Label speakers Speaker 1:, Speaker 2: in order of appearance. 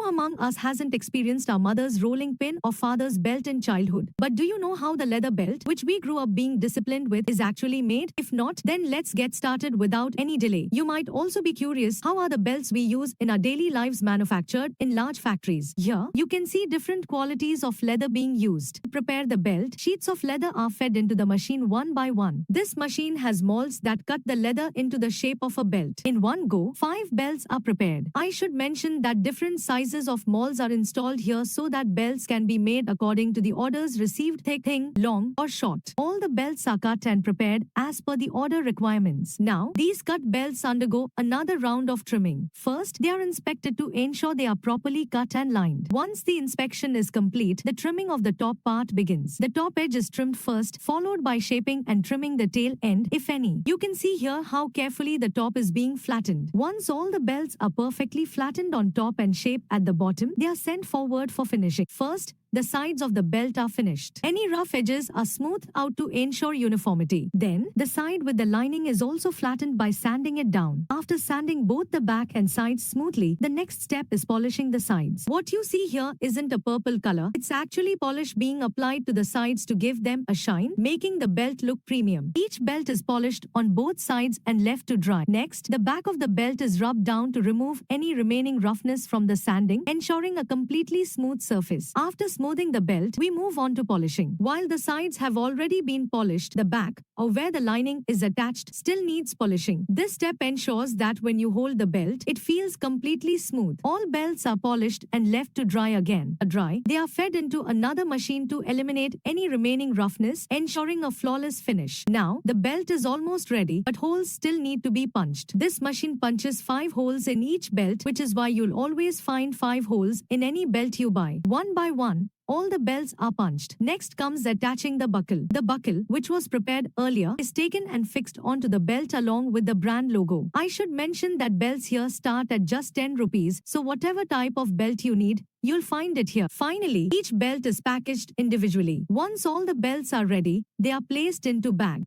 Speaker 1: Who among us hasn't experienced our mother's rolling pin or father's belt in childhood? But do you know how the leather belt, which we grew up being disciplined with, is actually made? If not, then let's get started without any delay. You might also be curious, how are the belts we use in our daily lives manufactured in large factories? Here, you can see different qualities of leather being used. To prepare the belt, sheets of leather are fed into the machine one by one. This machine has molds that cut the leather into the shape of a belt. In one go, 5 belts are prepared. I should mention that different sizes of molds are installed here so that belts can be made according to the orders received: thick, thin, long, or short. All the belts are cut and prepared as per the order requirements. Now, these cut belts undergo another round of trimming. First, they are inspected to ensure they are properly cut and lined. Once the inspection is complete, the trimming of the top part begins. The top edge is trimmed first, followed by shaping and trimming the tail end, if any. You can see here how carefully the top is being flattened. Once all the belts are perfectly flattened on top and shaped at the bottom, they are sent forward for finishing. First, the sides of the belt are finished. Any rough edges are smoothed out to ensure uniformity. Then, the side with the lining is also flattened by sanding it down. After sanding both the back and sides smoothly, the next step is polishing the sides. What you see here isn't a purple color. It's actually polish being applied to the sides to give them a shine, making the belt look premium. Each belt is polished on both sides and left to dry. Next, the back of the belt is rubbed down to remove any remaining roughness from the sanding, ensuring a completely smooth surface. After smoothing the belt, we move on to polishing. While the sides have already been polished, the back, or where the lining is attached, still needs polishing. This step ensures that when you hold the belt, it feels completely smooth. All belts are polished and left to dry again. Dry, they are fed into another machine to eliminate any remaining roughness, ensuring a flawless finish. Now, the belt is almost ready, but holes still need to be punched. This machine punches 5 holes in each belt, which is why you'll always find 5 holes in any belt you buy. One by one, all the belts are punched. Next comes attaching the buckle. The buckle, which was prepared earlier, is taken and fixed onto the belt along with the brand logo. I should mention that belts here start at just 10 rupees, so whatever type of belt you need, you'll find it here. Finally, each belt is packaged individually. Once all the belts are ready, they are placed into bag.